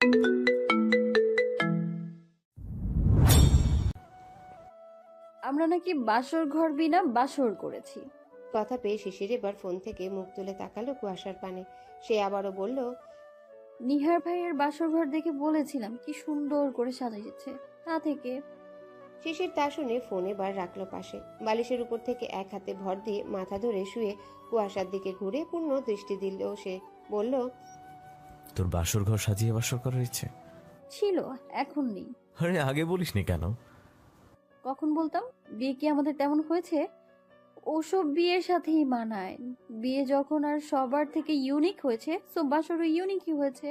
আমরা নাকি বাসর ঘর বিনা বাসর করেছি। কথা পেয়ে শিশির এবার ফোন থেকে মুখ তুলে তাকালো কুয়াশার পানে। সে আবারও বলল, নিহার ভাইয়ের বাসর ঘর দেখে বলেছিলাম কি সুন্দর করে সাজিয়েছে, তা থেকে। শিশির তা শুনে ফোন এবার রাখলো পাশে। বালিশের উপর থেকে এক হাতে ভর দিয়ে মাথা ধরে শুয়ে কুয়াশার দিকে ঘুরে পূর্ণ দৃষ্টি দিল। সে বলল, তোর বাসর ঘর সাজিয়ে বাসর করার ইচ্ছে ছিল, এখন নেই। আরে আগে বলিসনি কেন? কখন বলতাম? বিয়ে কি আমাদের তেমন হয়েছে? ওসব বিয়ের সাথেই মানায়। বিয়ে যখন আর সবার থেকে ইউনিক হয়েছে, সো বাসরও ইউনিকই হয়েছে।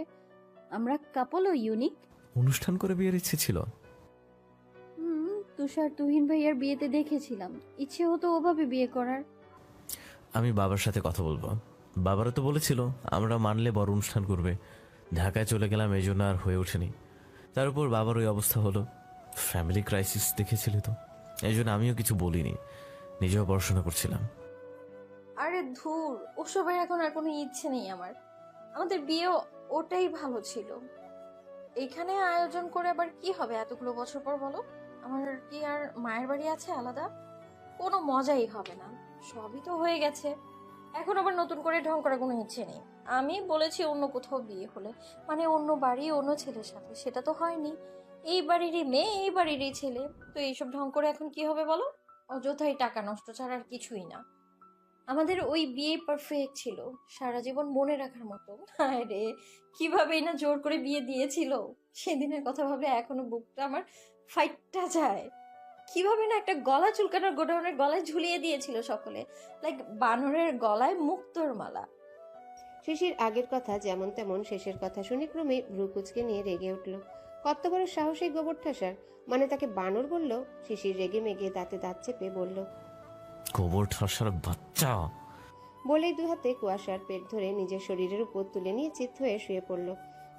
আমরা কাপলও ইউনিক। অনুষ্ঠান করে বিয়ের ইচ্ছে ছিল? তুষার তুহিন ভাইয়ার বিয়েতে দেখেছিলাম, ইচ্ছে হতো ওভাবে বিয়ে করার। আমি বাবার সাথে কথা বলবো। বাবারা তো বলেছিল আমরা মানলে বড় অনুষ্ঠান করবে। ঢাকায় চলে গেলাম, এই জন্য আর হয়ে ওঠেনি। তার উপর বাবার ওই অবস্থা হলো, ফ্যামিলি ক্রাইসিস দেখেছিলে তো, এই জন্য আমিও কিছু বলিনি, নিজেও পড়াশোনা করছিলাম। আরে ধুর, ওসবের এখন আর কোনো ইচ্ছে নেই আমার। আমাদের বিয়ে ওটাই ভালো ছিল। এখানে আয়োজন করে আবার কি হবে এতগুলো বছর পর, বলো? আমার কি আর মায়ের বাড়ি আছে আলাদা? কোনো মজাই হবে না। সবই তো হয়ে গেছে, এখন আবার নতুন করে ঢং করার কোনো ইচ্ছে নেই। আমি বলেছি অন্য কোথাও বিয়ে হলে, মানে অন্য বাড়ি অন্য ছেলের সাথে, সেটা তো হয়নি। এই বাড়িরই মেয়ে, এই বাড়িরই ছেলে, তো এইসব ঢং করে এখন কি হবে বলো? অযথাই টাকা নষ্ট ছাড়া আর কিছুই না। আমাদের ওই বিয়ে পারফেক্ট ছিল, সারা জীবন মনে রাখার মতো। হায় রে, কিভাবেই না জোর করে বিয়ে দিয়েছিল। সেদিনের কথা ভাবলে এখনো বুকটা আমার ফাইটটা যায়। কিভাবে না একটা গলা চুলকানোর গোডাউনের গলায় ঝুলিয়ে দিয়েছিল সকলে, লাইক বানরের গলায় মুক্তোর মালা। শিশির আগের কথা যেমন তেমন, শেষের কথা শুনে ক্রমেই ভ্রু কুচকে নিয়ে রেগে উঠল। কত বড় সাহসী গোবর ঠাসার, মানে তাকে বানর বলল? শিশির রেগে মেগে দাঁতে দাঁত চেপে বলল, গোবর ঠাসার বাচ্চা! বলেই দু হাতে কুয়াশার পেট ধরে নিজের শরীরের উপর তুলে নিয়ে চিত হয়ে শুয়ে পড়ল।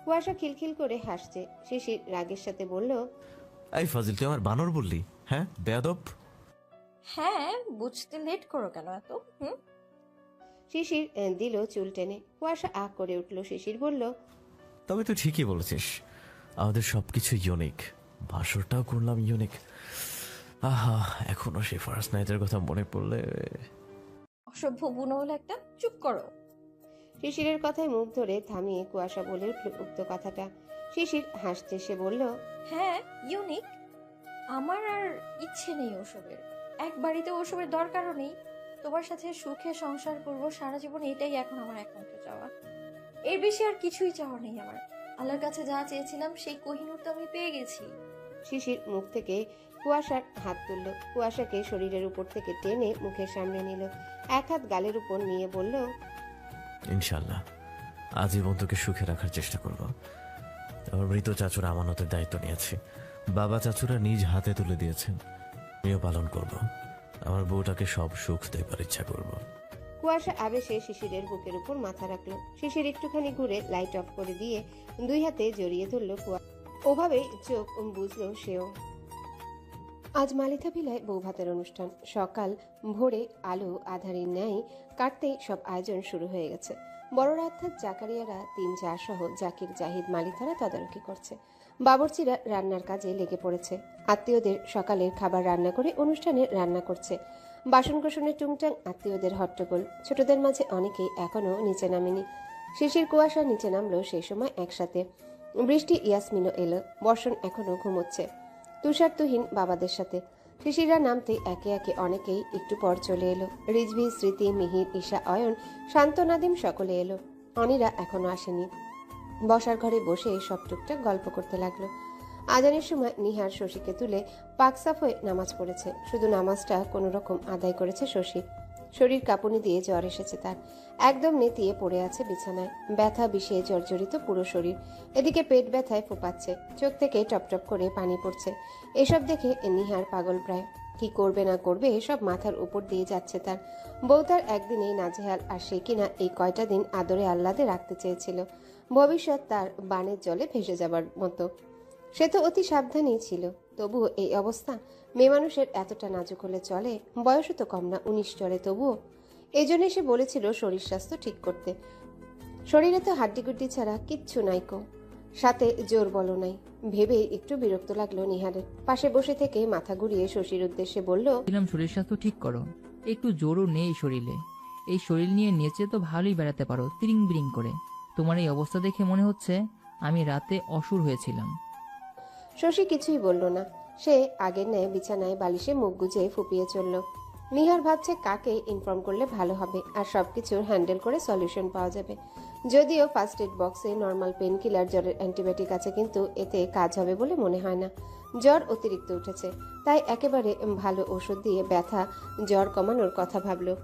কুয়াশা খিলখিল করে হাসছে। শিশির রাগের সাথে বলল, এই ফাজিল, তুই আমার বানর বললি? হ্যাঁ বেয়াদব! হ্যাঁ, বুঝতে লেট করো কেন এত? শিশির দিল চুল টেনে। কুয়াশা আ করে উঠল। শিশির বলল, তবে তুই ঠিকই বলেছিস, আমাদের সবকিছু ইউনিক, বাসরটাও করলাম ইউনিক। আহা, এখনো সেই ফার্স্ট নাইটের কথা মনে পড়লে। অসভ্য বুনো হলে একটা, চুপ করো। শিশিরের কথায় মুখ ধরে থামিয়ে কুয়াশা বলে উঠল উক্ত কথাটা। শিশির হাসছে। সে বলল, হ্যাঁ ইউনিক। আমার আর ইচ্ছে নেই ওসবের, এক বাড়িতে ওসবের দরকারও নেই। তোমার সাথে সুখে সংসার করব সারা জীবন, এটাই এখন আমার একমাত্র চাওয়া। এর বেশি আর কিছুই চাওয়া নেই আমার। আল্লাহর কাছে যা চেয়েছিলাম সেই কোহিনূর তো আমি পেয়ে গেছি। শিশির মুখ থেকে কুয়াশার হাত তুলল। কুয়াশাকে শরীরের উপর থেকে টেনে মুখের সামনে নিল। এক হাত গালের উপর নিয়ে বলল, ইনশাল্লাহ আজীবন তোকে সুখে রাখার চেষ্টা করব। আমার মৃত চাচুরা আমানতের দায়িত্ব নিয়েছে, বাবা চাচুরা নিজ হাতে তুলে দিয়েছেন, আমিও পালন করব। আমার বউটাকে সব সুখ দেবার ইচ্ছা করব। কুয়াশা আবেশে শিশিরের বুকের উপর মাথা রাখলো। শিশির একটুখানি ঘুরে লাইট অফ করে দিয়ে দুই হাতে জড়িয়ে ধরল কুয়াশা। ওভাবেই চোখ বুঝলো সেও। আজ মালিথা ভিলায় বউ ভাতের অনুষ্ঠান। সকাল ভোরে আলো আধারের ন্যায় কাটতেই সব আয়োজন শুরু হয়ে গেছে। বড়রা অর্থাৎ জাকারিয়ারা, তিন চা সহ জাকির, জাহিদ, মালিথারা তদারকি করছে। বাবরচিরা রান্নার কাজে লেগে পড়েছে। আত্মীয়দের সকালের খাবার রান্না করে অনুষ্ঠানের রান্না করছে। বাসন কোসনের টুংটাং, আত্মীয়দের হট্টগোল। ছোটদের মাঝে অনেকেই এখনো নিচে নামেনি। শিশির কুয়াশা নিচে নামলো সেই সময় একসাথে। বৃষ্টি, ইয়াসমিনও এলো। বর্ষণ এখনো ঘুমোচ্ছে তুষার তুহিন বাবাদের সাথে। শিশিরা নামতে একে একে অনেকেই একটু পর চলে এলো। রিজভি, স্মৃতি, মিহির, ঈশা, অয়ন, শান্ত, নাদিম সকলে এলো। অনিরা এখনো আসেনি। বসার ঘরে বসে সব টুকটাক গল্প করতে লাগলো। আজানের সময় নিহার শশীকে তুলে পাকসাফ হয়ে নামাজ পড়েছে। শুধু নামাজটা কোনো রকম আদায় করেছে শশী। শরীর কাঁপুনি দিয়ে জ্বর এসেছে তার। একদম নেতিয়ে পড়ে আছে বিছানায়। ব্যথা বিষে জর্জরিত পুরো শরীর। এদিকে পেট ব্যথায় ফোপাচ্ছে, চোখ থেকে টপটপ করে পানি পড়ছে। এসব দেখে নিহার পাগল প্রায়। কি করবে না করবে এসব মাথার উপর দিয়ে যাচ্ছে তার। বউ তার একদিনেই নাজেহাল, আর সে কিনা এই কয়টা দিন আদরে আহ্লাদে রাখতে চেয়েছিল। ভবিষ্যৎ তার বানের জলে ভেসে যাবার মতো। সে তো অতি সাবধানেই ছিল, তবুও এই অবস্থা। মেয়ে মানুষের এতটা নাজুক হলে চলে? বয়সও তো কম না, 19 চলে তবুও। এই জন্য সে বলেছিল শরীর স্বাস্থ্য ঠিক করতে। শরীরে তো হাড্ডিগুড্ডি ছাড়া কিচ্ছু নাই কো। সাথে জোর বলো নাই। ভেবেই একটু বিরক্ত লাগলো নিহারের। পাশে বসে থেকে মাথা ঘুরিয়ে শশীর উদ্দেশ্যে বলল, দিলাম শরীর স্বাস্থ্য ঠিক করো, একটু জোরও নেই শরীরে। এই শরীর নিয়ে নেচে তো ভালোই বেড়াতে পারো তিরিং বিরিং করে। তোমার এই অবস্থা দেখে মনে হচ্ছে আমি রাতে অসুর হয়েছিলাম। শশী কিছুই বলল না। সে আগের ন্যায় বিছানায় বালিশে মুখ গুজে ফুপিয়ে চলল। নিহার ভাবছে কাকে ইনফর্ম করলে ভালো হবে আর সবকিছুর হ্যান্ডেল করে সলিউশন পাওয়া যাবে। যদিও ফার্স্ট এড বক্সে নর্মাল পেন কিলার, জ্বরের অ্যান্টিবায়োটিক আছে, কিন্তু এতে কাজ হবে বলে মনে হয় না। জ্বর অতিরিক্ত উঠেছে, তাই একেবারে ভালো ওষুধ দিয়ে ব্যথা জ্বর কমানোর কথা ভাবলো।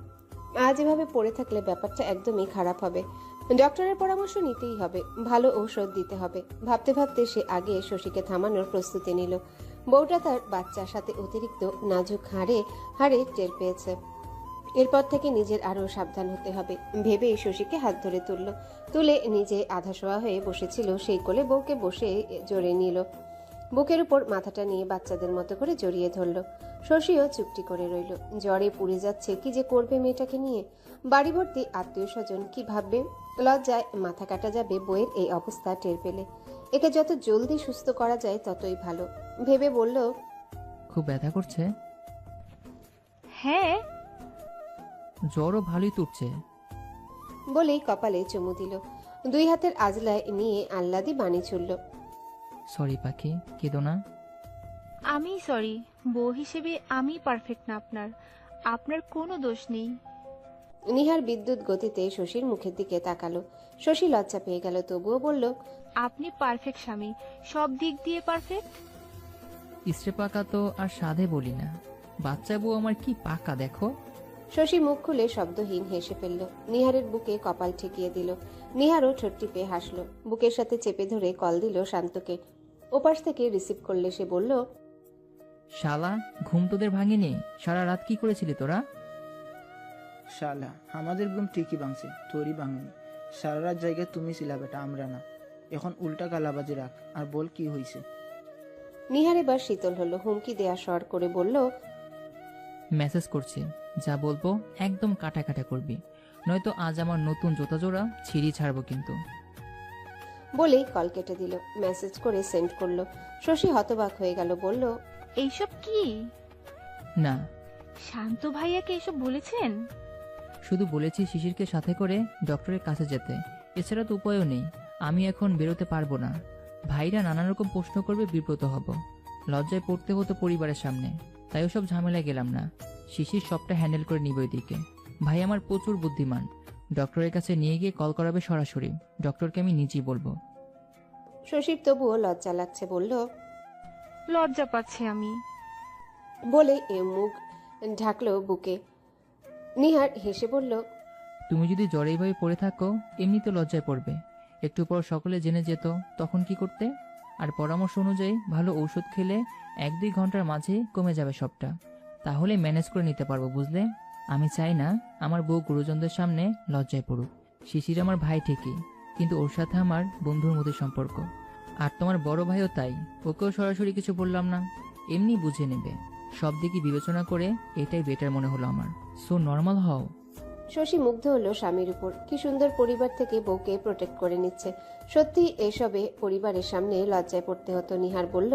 আজ এভাবে পড়ে থাকলে ব্যাপারটা একদমই খারাপ হবে। ডক্টরের পরামর্শ নিতেই হবে, ভালো ঔষধ দিতে হবে। ভাবতে ভাবতে সে আগে শশীকে থামানোর প্রস্তুতি নিল। বউটা তার বাচ্চার সাথে অতিরিক্ত নাজুক হাড়ে হাড়ে টের পেয়েছে। এরপর থেকে নিজের আরো সাবধান হতে হবে ভেবে শশীকে হাত ধরে তুলে নিজে আধা শোয়া হয়ে বসেছিল সেই কোলে বউকে বসে জড়িয়ে নিল। বুকের উপর মাথাটা নিয়ে বাচ্চাদের মতো করে জড়িয়ে ধরল। শশীও চুপটি করে রইল। জ্বরে পুড়ে যাচ্ছে, কি যে করবে মেয়েটাকে নিয়ে। বাড়ি ভর্তি আত্মীয় স্বজন, কি ভাববে। লজ্জায় মাথা কাটা যাবে বইয়ের এই অবস্থা টের পেলে। একে যত জলদি সুস্থ করা যায় ততই ভালো ভেবে বলল, খুব ব্যথা করছে? হ্যাঁ। জ্বরও ভালোই তুটছে। বলেই কপালে চুমু দিল। দুই হাতের আজলায় নিয়ে আহ্লাদি বাণী ছুড়ল, সরি পাখি, কেঁদো না। আমি সরি, বউ হিসেবে আমি পারফেক্ট না আপনার। আপনার কোনো দোষ নেই। নিহার বিদ্যুৎ গতিতে শশীর মুখের দিকে তাকালো। শশী লজ্জা পেয়ে গেল, তবুও বলল, আপনি পারফেক্ট স্বামী, সব দিক দিয়ে পারফেক্ট। ইস্রে পাকা তো আর সাধে বলি না, বাচ্চা বউ আমার কি পাকা দেখো। শশী মুখ খুলে শব্দহীন হেসে ফেলল। নিহারের বুকে কপাল ঠেকিয়ে দিল। নিহারও ঠোঁট টিপে হাসল। বুকের সাথে চেপে ধরে কল দিল শান্তকে। ওপাশ থেকে রিসিভ করলে সে বলল, শালা, ঘুম তোদের ভাঙেনি? সারা রাত কি করেছিলি তোরা? শালা, আমাদের ঘুম ঠিকই ভাঙছে, তোরই ভাঙেনি। সারা রাত জায়গায় তুমি ছিলা বেটা, আমরা না। এখন উল্টা গালাবাজি রাখ আর বল কি হয়েছে। নিহার এবার শীতল হলো। হুমকি দেয়া স্বর করে বলল, মেসেজ করছি, যা বলবো একদম কাটা কাটা করবি, নয়তো আজ আমার নতুন জোতা জোড়া ছিঁড়ি ছাড়বো কিন্তু। বলেই কল কেটে দিল। মেসেজ করে সেন্ড করলো। শশী হতবাক হয়ে গেল, বলল, এইসব কি? না, শান্ত ভাইয়াকে এসব বলেছেন? শুধু বলেছি শিশিরকে সাথে করে ডক্টরের কাছে যেতে, এছাড়া তো উপায়ও নেই। আমি এখন বেরোতে পারবো না, ভাইরা নানান রকম প্রশ্ন করবে, বিব্রত হব, লজ্জায় পড়তে হতো পরিবারের সামনে, তাই ওসব ঝামেলায় গেলাম না। শিশির সবটা হ্যান্ডেল করে নিবে ওইদিকে। ভাই আমার প্রচুর বুদ্ধিমান, ডক্টরের কাছে নিয়ে গিয়ে কল করাবে সরাসরি, ডক্টরকে আমি নিজেই বলবো। শশীর তবুও লজ্জা লাগছে, বলল, লজ্জা পাচ্ছি আমি। বলে মুখ ঢাকলো বুকে। নিহার হেসে বলল, তুমি যদি জ্বরে এইভাবে পড়ে থাকো, এমনি তো লজ্জায় পড়বে, একটু পর সকলে জেনে যেত, তখন কি করতে? আর পরামর্শ অনুযায়ী ভালো ঔষধ খেলে 1-2 ঘন্টার মাঝে কমে যাবে সবটা, তাহলে ম্যানেজ করে নিতে পারবো, বুঝলে? আমি চাই না আমার বউ গুরুজনদের সামনে লজ্জায় পড়ুক। শিশির আমার ভাই ঠিকই, কিন্তু ওর সাথে আমার বন্ধুর মতো সম্পর্ক। আর তোমার বড় ভাইও তাই, ওকেও সরাসরি কিছু বললাম না, এমনি বুঝে নেবে। সব দিকে বিবেচনা করে এটাই বেটার মনে হলো আমার। সো নর্মাল হও। শশী মুগ্ধ হলো স্বামীর উপর। কি সুন্দর পরিবার থেকে বউকে প্রোটেক্ট করে নিচ্ছে। সত্যি এসবে পরিবারের সামনে লজ্জায় পড়তে হতো। নিহার বলল,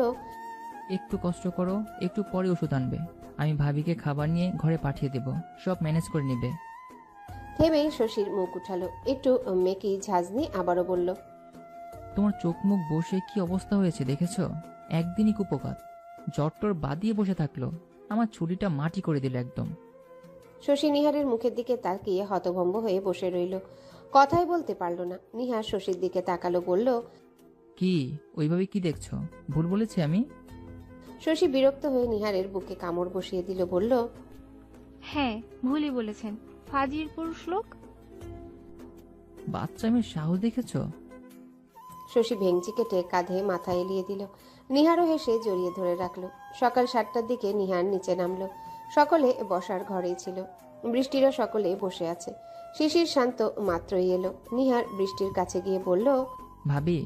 একটু কষ্ট করো, একটু পরে ওষুধ আনবে, আমি ভাবিকে খাবার নিয়ে ঘরে পাঠিয়ে দেব, সব ম্যানেজ করে নেবে। থেমে শশীর মুখ উঠালো। একটু মেকি ঝাঁজ নিয়ে আবারও বলল, তোমার চোখ মুখ বসে কি অবস্থা হয়েছে দেখেছো? একদিনই কুপকাত, জট্টর বাদিয়ে বসে থাকলো, আমার ছুরিটা মাটি করে দিল একদম। শশী নিহারের মুখের দিকে তাকিয়ে হতভম্ব হয়ে বসে রইল। কথাই বলতে পারল না। নিহার শশীর দিকে তাকালো, বলল, কি ওইভাবে কি দেখছো? ভুল বলেছি আমি? শশী বিরক্ত হয়ে নিহারের বুকে কামড় বসিয়ে দিল, বলল, হ্যাঁ, ভুলই বলেছেন, ফাজির পুরুষ লোক। বাচ্চা মেয়ের সাহস দেখেছো? শশী ভেঙচি কেটে কাঁধে মাথা এলিয়ে দিল। নিহারও হেসে জড়িয়ে ধরে রাখলো। সকাল 7টার দিকে নিহার নিচে নামলো। সকলে বসার ঘরেই ছিল। বৃষ্টিরও সকলে বসে আছে। শিশির শান্ত মাত্রই এলো। নিহার বৃষ্টির কাছে গিয়ে বলল, ভাবি,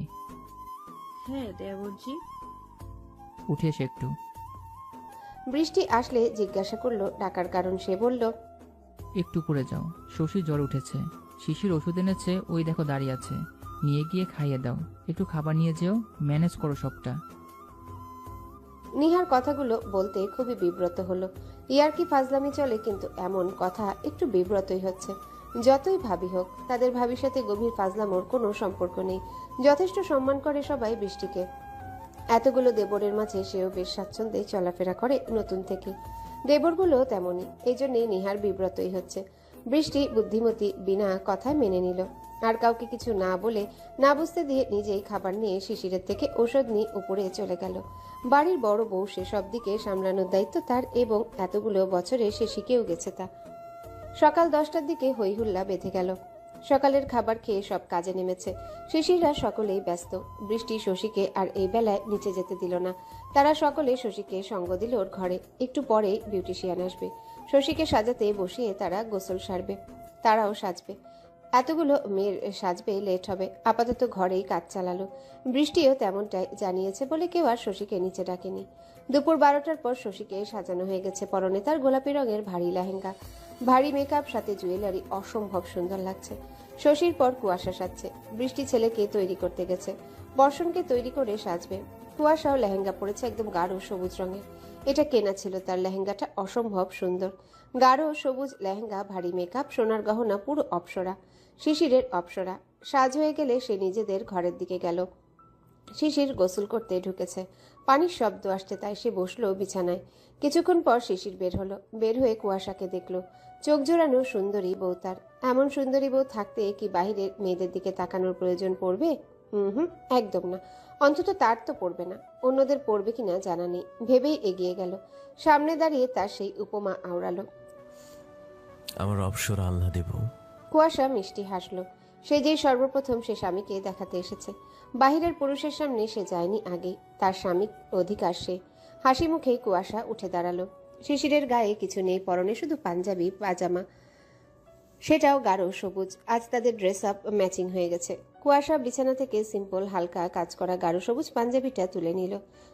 হ্যাঁ দেবরজি। উঠে এসে একটু। বৃষ্টি আসলে জিজ্ঞাসা করলো ডাকার কারণ। সে বলল, একটু পরে যাও, শশীর জ্বর উঠেছে, শিশির ওষুধ এনেছে, ওই দেখো দাঁড়িয়ে আছে, নিয়ে গিয়ে খাইয়ে দাও, একটু খাবার নিয়ে যেও, ম্যানেজ করো সবটা। নিহার কথাগুলো বলতে খুবই বিব্রত হলো। ইয়ার কি ফাজলামি চলে, কিন্তু এমন কথা একটু বিব্রতই হচ্ছে। যতই ভাবি হোক, তাদের ভাবির সাথে গভীর ফাজলামোর কোনো সম্পর্ক নেই। যথেষ্ট সম্মান করে সবাই বৃষ্টিকে। এতগুলো দেবরের মাঝে সেও বেশ স্বাচ্ছন্দ্যে চলাফেরা করে নতুন থেকে। দেবরগুলো তেমনই, এই জন্যই নিহার বিব্রতই হচ্ছে। বৃষ্টি বুদ্ধিমতী বিনা কথায় মেনে নিল। আর কাউকে কিছু না বলে, না বুঝতে দিয়ে নিজেই খাবার নিয়ে শিশিরের থেকে ঔষধ নিয়ে উপরে চলে গেল। বাড়ির বড় বউ, সে সব দিকে সামলানোর দায়িত্ব তার, এবং এতগুলো বছরে সে শিখেও গেছে তা। সকাল 10টার দিকে হইহুল্লা বেঁধে গেল। সকালের খাবার খেয়ে সব কাজে নেমেছে। শিশিররা সকলেই ব্যস্ত। বৃষ্টি শশীকে আর এই বেলায় নিচে যেতে দিল না। তারা সকলে শশীকে সঙ্গ দিল ওর ঘরে। একটু পরেই বিউটিশিয়ান আসবে। শশীকে সাজাতে বসিয়ে তারা গোসল সারবে, তারাও সাজবে। এতগুলো মেয়ের সাজবে, লেট হবে। আপাতত ঘরেই কাজ চালালো। বৃষ্টিও তেমনটাই জানিয়েছে বলে কেউ আর শশীকে নিচে ডাকেনি। দুপুর 12টার পর শশীকে সাজানো হয়ে গেছে। পরনে তার গোলাপি রঙের ভারী লেহেঙ্গা, ভারী মেকআপ, সাথে জুয়েলারি, অসম্ভব সুন্দর লাগছে। শশীর পর কুয়াশা সাজছে। বৃষ্টি ছেলেকে তৈরি করতে গেছে, বর্ষণকে তৈরি করে সাজবে। কুয়াশাও লেহেঙ্গা পরেছে, একদম গাঢ় সবুজ রঙের। এটা কেনা ছিল তার, লেহেঙ্গাটা অসম্ভব সুন্দর। গাঢ় সবুজ লেহেঙ্গা, ভারী মেকআপ, সোনার গহনা, পুরো অপ্সরা। শিশিরের অপ্সরা। সাজ হয়ে গেলে সে নিজেদের ঘরের দিকে গেল। শিশির গোসল করতে ঢুকেছে। পানির শব্দ আসছে, তাই সে বসলো বিছানায়। কিছুক্ষণ পর শিশির বের হলো। বের হয়ে কুয়াশাকে দেখলো। চোখ জোড়ানো সুন্দরী বউ তার। এমন সুন্দরী বউ থাকতে কি বাহিরের মেয়েদের দিকে তাকানোর প্রয়োজন পড়বে? হুম, একদম না। অন্তত তার তো পড়বে না, অন্যদের পড়বে কিনা জানা নেই ভেবেই এগিয়ে গেল। সামনে দাঁড়িয়ে তার সেই উপমা আওড়ালো। আমার অবসর আল্লাহ দেব। কুয়াশা মিষ্টি হাসলো। সে যেই সর্বপ্রথম সে স্বামীকে দেখাতে এসেছে। বাহিরের পুরুষের সামনে সে যায়নি আগে, তার স্বামী অধিকার সে। হাসি মুখে কুয়াশা উঠে দাঁড়ালো। শিশিরের গায়ে কিছু নেই, পরনে শুধু পাঞ্জাবি পাজামা, সেটাও গাঢ় সবুজ। আজ তাদের ড্রেস আপ ম্যাচিং হয়ে গেছে। কুয়াশা বিছানা থেকে সিম্পল হালকা কাজ করা গাঢ় সবুজ পাঞ্জাবিটা তুলে নিল।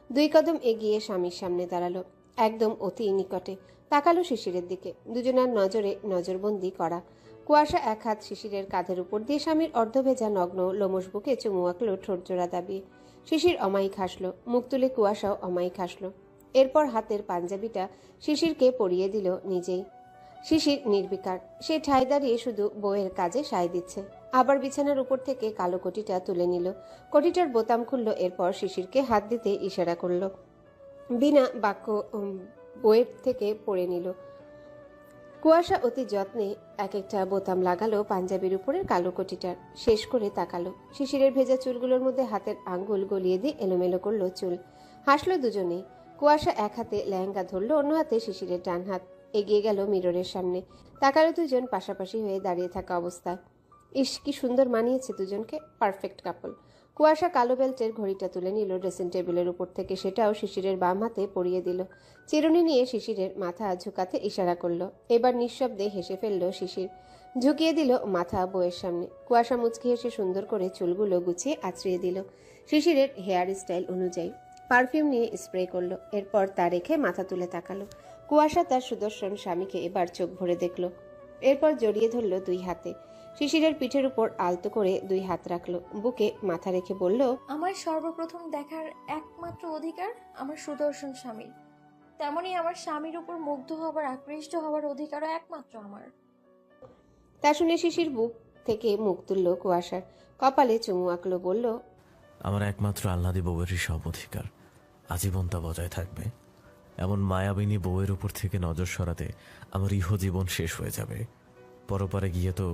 2 কদম এগিয়ে স্বামীর সামনে দাঁড়ালো, একদম অতি নিকটে। তাকালো শিশিরের দিকে, দুজনার নজরে নজরবন্দি করা। কুয়াশা এক হাত শিশিরের কাঁধের উপর দিয়ে স্বামীর অর্ধভেজা নগ্ন লোমশ বুকে চুমু আঁকলো ঠোঁট জোড়া দাবিয়ে। শিশির অমায়িক হাসলো, মুখ তুলে কুয়াশাও অমায়িক হাসলো। এরপর হাতের পাঞ্জাবিটা শিশিরকে পরিয়ে দিল নিজেই। শিশির নির্বিকার, সে ঠায় দাঁড়িয়ে শুধু বউয়ের কাজে সায় দিচ্ছে। আবার বিছানার উপর থেকে কালো কোটিটা তুলে নিল, কোটিটার বোতাম খুলল। এরপর শিশিরকে হাত দিতে ইশারা করলো। বিনা বাক্য বউয়ের থেকে পড়ে নিল। কুয়াশা অতি যত্নে এক একটা বোতাম লাগালো পাঞ্জাবির উপরের কালো কোটিটার। শেষ করে তাকালো। শিশিরের ভেজা চুলগুলোর মধ্যে হাতের আঙ্গুল গলিয়ে দিয়ে এলোমেলো করলো চুল। হাসলো দুজনেই। কুয়াশা এক হাতে লেহেঙ্গা ধরলো, অন্য হাতে শিশিরের ডান হাত। এগিয়ে গেল মিররের সামনে। তাকালো দুজন পাশাপাশি হয়ে দাঁড়িয়ে থাকা অবস্থায়। ইস, কি সুন্দর মানিয়েছে দুজনকে, পারফেক্ট কাপল। কুয়াশা কালো বেল্টের ঘড়িটা তুলে নিল ড্রেসিং টেবিলের উপর থেকে, সেটাও শিশিরের বাম হাতে পরিয়ে দিল। চিরুনি নিয়ে শিশিরের মাথা ঝুঁকাতে ইশারা করলো। এবার নিঃশব্দে হেসে ফেললো শিশির, ঝুঁকিয়ে দিল মাথা বউয়ের সামনে। কুয়াশা মুচকি হেসে সুন্দর করে চুলগুলো গুছিয়ে আঁচড়িয়ে দিল শিশিরের হেয়ার স্টাইল অনুযায়ী। পারফিউম নিয়ে স্প্রে করলো। এরপর তা রেখে মাথা তুলে তাকালো। কুয়াশা তার সুদর্শন স্বামীকে এবার চোখ ভরে দেখল। এরপর জড়িয়ে ধরল 2 হাতে। শিশিরের পিঠের উপর আলতো করে 2 হাত রাখলো, বুকে মাথা রেখে বলল, আমার সর্বপ্রথম দেখার একমাত্র অধিকার আমার সুদর্শন স্বামীর, তেমনি আমার স্বামীর উপর মুগ্ধ হবার, আকৃষ্ট হবার অধিকারও একমাত্র আমার। তা শুনে শিশির বুক থেকে মুখ তুলল কুয়াশার, কপালে চুমু আঁকলো, বলল, আমার একমাত্র আহ্লাদী বউয়েরই সব অধিকার, আজীবন তা বজায় থাকবে। এমন মায়াবিনী বউয়ের উপর থেকে নজর সরাতে আমার ইহজীবন শেষ হয়ে যাবে। পরপারে গিয়ে তো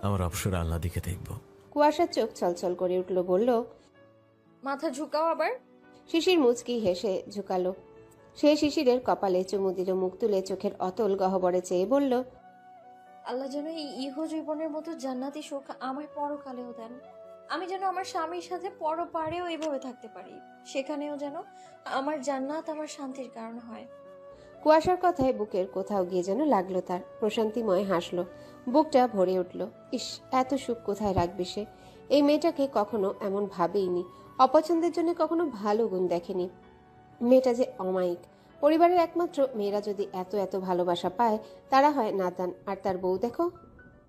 আমার অবসর আহ্লাদীকে দেখব। কুয়াশার চোখ ছলছল করে উঠল, বলল, মাথা ঝুঁকাও আবার। শিশির মুচকি হেসে ঝুঁকালো। সে শিশিরের কপালে চুমু দিল, মুখ তুলে চোখের অতল গহ্বরে চেয়ে বলল, আল্লাহ যেন এই ইহ জীবনের মতো জান্নাতি সুখ আমায় পরকালেও দেন। আমি যেন আমার স্বামীর সাথে পরপারেও এইভাবে থাকতে পারি, সেখানেও যেন আমার জান্নাত আমার শান্তির কারণ হয়। কুয়াশার কথায় বুকের কোথাও গিয়ে যেন লাগলো তার, প্রশান্তিময় হাসলো, বুকটা ভরে উঠল। ইস, এত সুখ কোথায় রাখবে সে? এই মেয়েটাকে কখনো এমন ভাবেইনি, অপছন্দের জন্য কখনো ভালো গুণ দেখেনি। মেয়েটা যে অমায়িক। পরিবারের একমাত্র মেয়েরা যদি এত এত ভালোবাসা পায়, তারা হয় নাদান। আর তার বউ দেখো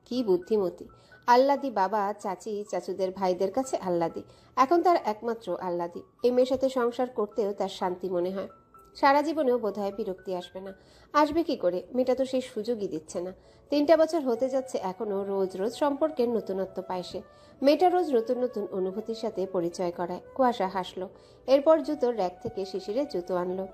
কি বুদ্ধিমতী, আহ্লাদি বাবা, চাচি, চাচুদের ভাইদের কাছে আহ্লাদি। এখন তার একমাত্র আহ্লাদি। এই মেয়ের সাথে সংসার করতেও তার শান্তি মনে হয়। সারা জীবনেও বোধহয় বিরক্তি আসবে না। আসবে কি করে? মেয়েটা তো সেই সুযোগই দিচ্ছে না। 3টা বছর হতে যাচ্ছে, এখনো রোজ রোজ সম্পর্কের নতুনত্ব পায় সে। মেয়েটা রোজ নতুন নতুন অনুভূতির সাথে পরিচয় করায়। কুয়াশা হাসলো। এরপর জুতোর র্যাক থেকে শিশিরের জুতো আনলো।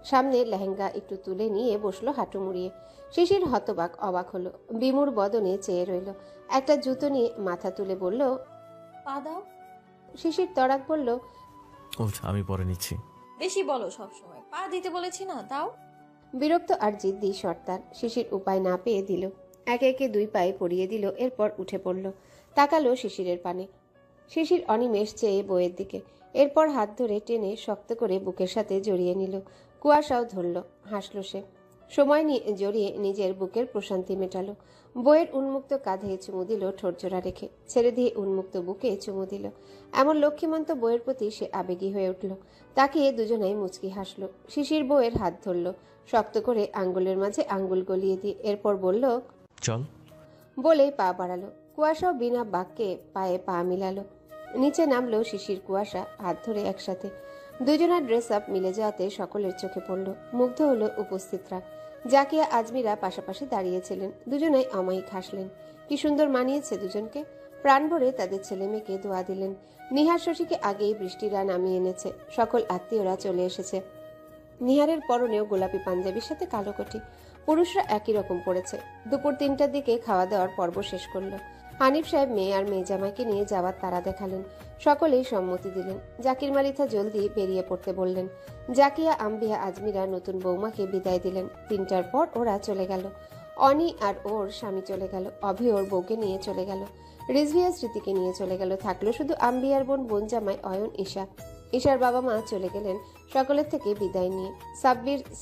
সামনে লেহেঙ্গা একটু তুলে নিয়ে বসলো হাঁটু মুড়িয়ে। শিশির হতবাক, অবাক হলো। বিমূঢ় বদনে চেয়ে রইল। একটা জুতো নিয়ে মাথা তুলে বলল, পা দাও। শিশির তড়াক বলল, ওঠ, আমি পরে নিচ্ছি। বেশি বলো সব সময়, পা দিতে বলেছি না, দাও। বিরক্ত আর জিদ্দি সর্দার। শিশির উপায় না পেয়ে দিল। একে একে 2 পায়ে পরিয়ে দিল। এরপর উঠে পড়ল। তাকালো শিশিরের পানে। শিশির অনিমেষ চেয়ে বইয়ের দিকে। এরপর হাত ধরে টেনে শক্ত করে বুকের সাথে জড়িয়ে নিল। কুয়াশাও ধরল। হাসল সে। সময় নিয়ে জড়িয়ে নিজের বুকের প্রশান্তি মেটালো। বইয়ের উন্মুক্ত কাঁধে চুমু দিল ঠোঁটজোড়া রেখে। ছেড়ে দিয়ে উন্মুক্ত বুকে চুমু দিল। এমন লক্ষ্মীমন্ত বইয়ের প্রতি সে আবেগী হয়ে উঠল। তাকিয়ে দুজনাই মুচকি হাসল। শিশির বইয়ের হাত ধরল শক্ত করে, আঙ্গুলের মাঝে আঙ্গুল গলিয়ে দিয়ে। এরপর বলল, চল। বলেই পা বাড়ালো। কুয়াশাও বিনা বাক্যে পায়ে পা মিলালো। নিচে নামলো শিশির, কুয়াশা হাত ধরে একসাথে। দুজনের ড্রেস আপ মিলে যাওয়াতে সকলের চোখে পড়ল। মুগ্ধ হলো উপস্থিতরা। জাকিয়া, আজমিরা পাশাপাশি দাঁড়িয়েছিলেন। দুজনেই অমায়িক হাসলেন। কি সুন্দর মানিয়েছে দুজনকে। প্রাণ ভরে তাদের ছেলে মেয়েকে দোয়া দিলেন। নিহার শশীকে আগেই বৃষ্টিরা নামিয়ে এনেছে। সকল আত্মীয়রা চলে এসেছে। নিহারের পরনেও গোলাপি পাঞ্জাবির সাথে কালো কোটি। পুরুষরা একই রকম পড়েছে। দুপুর 3টার দিকে খাওয়া দাওয়ার পর্ব শেষ করলো। হানিফ সাহেব মেয়ে আর মেয়ে জামাইকে নিয়ে যাওয়ার তাড়া দেখালেন। সকলেই সম্মতি দিলেন। জাকির মালিথা জলদি বেরিয়ে পড়তে বললেন। জাকিয়া, আম্বিয়া, আজমিরা নতুন বৌমাকে বিদায় দিলেন। 3টার পর ওরা চলে গেল। অনি আর ওর স্বামী চলে গেল। অভি ওর বউকে নিয়ে চলে গেল। রিজভিয়া স্মৃতিকে নিয়ে চলে গেল। থাকলো শুধু আম্বিয়ার বোন জামাই অয়ন, ঈশা। ঈশার বাবা মা চলে গেলেন সকলের থেকে বিদায় নিয়ে।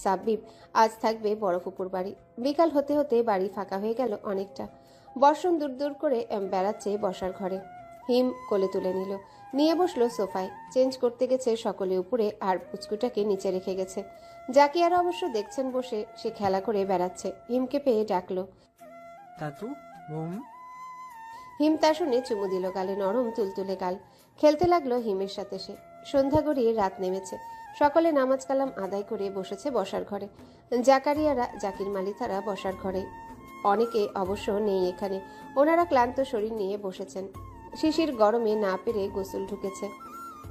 সাব্বিব আজ থাকবে বড় ফুপুর বাড়ি। বিকাল হতে হতে বাড়ি ফাঁকা হয়ে গেল অনেকটা। বর্ষণ দূর দূর করে বেড়াচ্ছে বসার ঘরে। হিম কোলে তুলে নিল, নিয়ে বসলো সোফায়। চেঞ্জ করতে গেছে সকলে উপরে, আর পুচকুটাকে নিচে রেখে গেছে। জাকিয়ারা অবশ্য দেখছেন বসে, সে খেলা করে বেড়াচ্ছে। হিমকে পেয়ে ডাকলো, তাতু, বোম। হিম তা শুনে চুমু দিল গালে, নরম তুলতুলে গাল। খেলতে লাগলো হিমের সাথে সে। সন্ধ্যা গড়িয়ে রাত নেমেছে। সকলে নামাজ কালাম আদায় করে বসেছে বসার ঘরে। জাকারিয়ারা, জাকির মালিথারা বসার ঘরে। অনেকে অবশ্য নেই এখানে। ওনারা ক্লান্ত শরীর নিয়ে বসেছেন। শিশির গরমে না পেরে গোসল ঢুকেছে।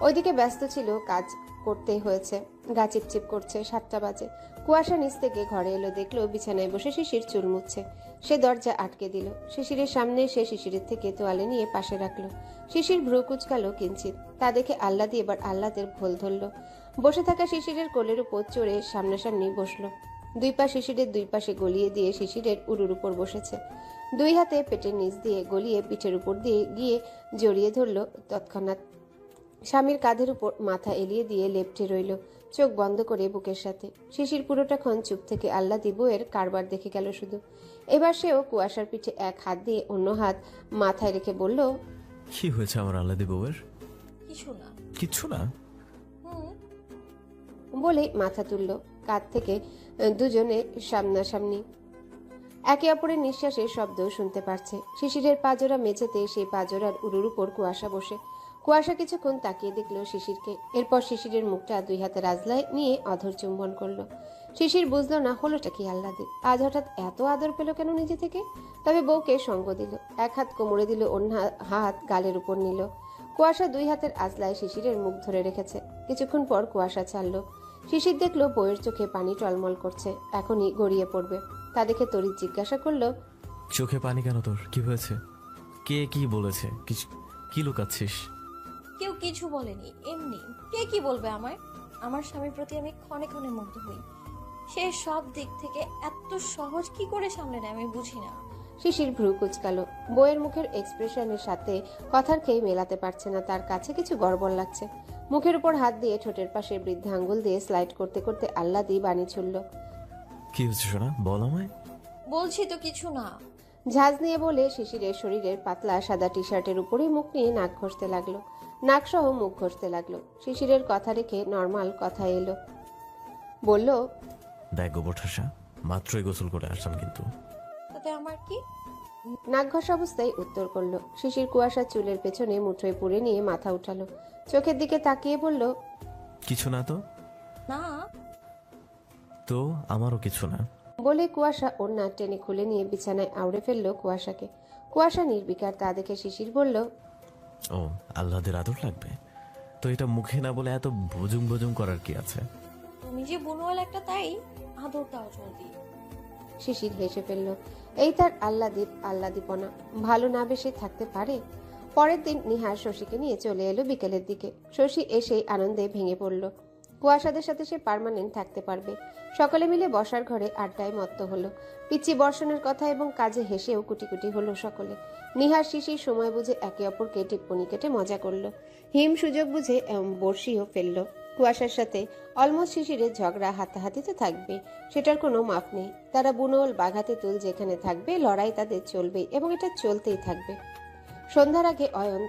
ওইদিকে ব্যস্ত ছিল, কাজ করতে হয়েছে। গা চিপচিপ করছে। 7টা বাজে। কুয়াশা নিচ থেকে ঘরে এলো, দেখলো বিছানায় বসে শিশির চুল মুছছে। সে দরজা আটকে দিল। শিশিরের সামনে এসে শিশিরের থেকে তোয়ালে নিয়ে পাশে রাখলো। শিশির ভ্রু কুচকালো কিঞ্চিত। তা দেখে আহ্লাদি এবার আহ্লাদের ভোল ধরল। বসে থাকা শিশিরের কোলের উপর চড়ে সামনাসামনি বসলো। 2 পা শিশিরের 2 পাশে গলিয়ে দিয়ে শিশিরের উরুর উপর বসেছে। 2 হাতে পেটের নিচ দিয়ে গলিয়ে পিঠের উপর দিয়ে গিয়ে জড়িয়ে ধরল। তৎক্ষণাৎ স্বামীর কাঁধের উপর মাথা এলিয়ে দিয়ে লেপ্টে রইল, চোখ বন্ধ করে বুকের সাথে। শিশির পুরোটাক্ষণ চুপ থেকে আহ্লাদি বউয়ের কারবার দেখে গেল শুধু। এবার সেও কুয়াশার পিঠে এক হাত দিয়ে অন্য হাত মাথায় রেখে বলল, কি হয়েছে আমার আল্লাদি বউয়ের? কিছু না। কিচ্ছু না। বলে মাথা তুলল কাঁধ থেকে। দুজনে সামনাসামনি, একে অপরের নিঃশ্বাসের শব্দ শুনতে পারছে। শিশিরের পাজোরা মেঝেতে, সেই পাজোরার উরুর উপর কুয়াশা বসে। কুয়াশা কিছুক্ষণ তাকিয়ে দেখলো শিশিরকে। এরপর শিশিরের মুখটা 2 হাতে রাজলায় নিয়ে অধর চুম্বন করলো। শিশির বুঝলো না হলোটা কি আহ্লাদের। আজ হঠাৎ এত আদর পেল কেন নিজে থেকে। তবে বউকে সঙ্গ দিল। এক হাত কোমরে দিল, অন্য হাত গালের উপর নিল। কুয়াশা 2 হাতের আজলায় শিশিরের মুখ ধরে রেখেছে। কিছুক্ষণ পর কুয়াশা ছাড়লো। শিশির দেখলো বউয়ের চোখে পানি টলমল করছে, এখনই গড়িয়ে পড়বে। তা দেখে তড়িৎ জিজ্ঞাসা করলো, চোখে পানি কেন তোর? কি হয়েছে? কে কি বলেছে? কি লুকাচ্ছিস? কেউ কিছু বলেনি, এমনি। কে কি বলবে আমায়? আমার স্বামীর প্রতি আমি ক্ষণে ক্ষণে মুগ্ধ হই। সে সব দিক থেকে এত সহজ কি করে সামলে নেয় আমি বুঝি না। শিশির ভ্রু কুচকালো। বউয়ের মুখের এক্সপ্রেশনের সাথে কথার খেয়ে মেলাতে পারছে না। তার কাছে কিছু গড়বড় লাগছে। মুখের উপর হাত দিয়ে ঠোঁটের পাশে বৃদ্ধ আঙ্গুল দিয়ে স্লাইড করতে করতে আহ্লাদি বাণী ছুড়ল, কি হচ্ছে শোনা? বল আমায়। বলছি তো কিছু না। ঝাঁজ নিয়ে বলে শিশিরের শরীরের পাতলা সাদা টি শার্টের উপরেই মুখ নিয়ে নাক ঘষতে লাগলো। নাক সহ মুখ ঘষতে লাগলো। শিশিরের কথা রেখে নর্মাল কথা এলো, বলল, দেখ গোবর ঠাসা, মাত্রই গোসল করে আসলাম কিন্তু। তাতে আমার কি? নাক ঘষা অবস্থায় উত্তর করলো। শিশির কুয়াশা চুলের পেছনে মুঠোয় পুরে নিয়ে মাথা উঠালো, চোখের দিকে তাকিয়ে বলল, কিছু না তো। না। তো আমারও কিছু না। বলে কুয়াশা ওড়না টেনে খুলে নিয়ে বিছানায় আউড়ে ফেললো কুয়াশাকে। কুয়াশা নির্বিকার তা দেখে শিশির বলল, ও, আল্লাহদের আদর লাগবে তো এটা মুখে না বলে এত ভুজুং ভুজুং করার কি আছে? তুমি যে বুনোয়াল একটা, তাই আদর দাও জলদি। শিশির হেসে ফেলল। এই তার আহ্লাদীপনা, ভালো না বেশে থাকতে পারে? পরের দিন নিহার শশীকে নিয়ে চলে এলো বিকেলের দিকে। শশী এসেই আনন্দে ভেঙে পড়ল। কুয়াশাদের সাথে সে পার্মানেন্ট থাকতে পারবে। সকলে মিলে বসার ঘরে আড্ডায় মত্ত হলো। পিচ্চি বর্ষণের কথা এবং কাজে হেসেও কুটি কুটি হলো সকলে। নিহার শিশির সময় বুঝে একে অপরকে টিপ্পনি কেটে মজা করলো। হিম সুযোগ বুঝে বর্ষিও ফেললো। কুয়াশার সাথে অলমোস্ট শিশিরের ঝগড়া হাতাহাতি তো থাকবে, সেটার কোনো মাপ নেই। তারা বুনোল বাঘাতে তুল যেখানে থাকবে, লড়াই তাদের চলবেই এবং এটা চলতেই থাকবে। সন্ধ্যার আগে অয়ন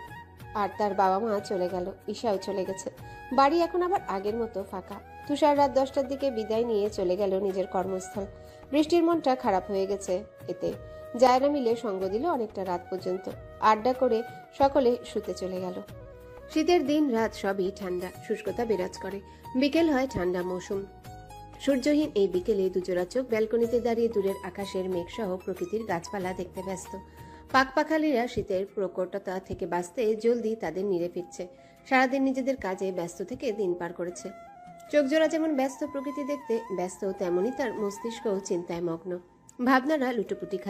আর তার বাবা মা চলে গেল, ঈশাও চলে গেছে। বাড়ি এখন আবার আগের মতো ফাঁকা। তুষার রাত 10টার দিকে বিদায় নিয়ে চলে গেল নিজের কর্মস্থল। বৃষ্টির মনটা খারাপ হয়ে গেছে এতে। জায়না মিলে সঙ্গ দিল অনেকটা রাত পর্যন্ত। আড্ডা করে সকলে শুতে চলে গেল। শীতের দিন রাত সবই ঠান্ডা, শুষ্কতা বিরাজ করে। বিকেল হয় ঠান্ডা মৌসুম। সূর্যহীন এই বিকেলে দুজোড়া চোখ ব্যালকনিতে দাঁড়িয়ে দূরের আকাশের মেঘসহ প্রকৃতির গাছপালা দেখতে ব্যস্ত। পাকপাখালিরা শীতের প্রকটতা থেকে বাঁচতে জলদি তাদের নিরে ফিরছে। সারাদিন নিজেদের কাজে ব্যস্ত থেকে দিন পার করেছে। চোখজোড়া যেমন ব্যস্ত প্রকৃতি দেখতে ব্যস্ত, তেমনি তার মস্তিষ্কও চিন্তায় মগ্ন। ভাবনারা লুটোপুটি খাচ্ছে।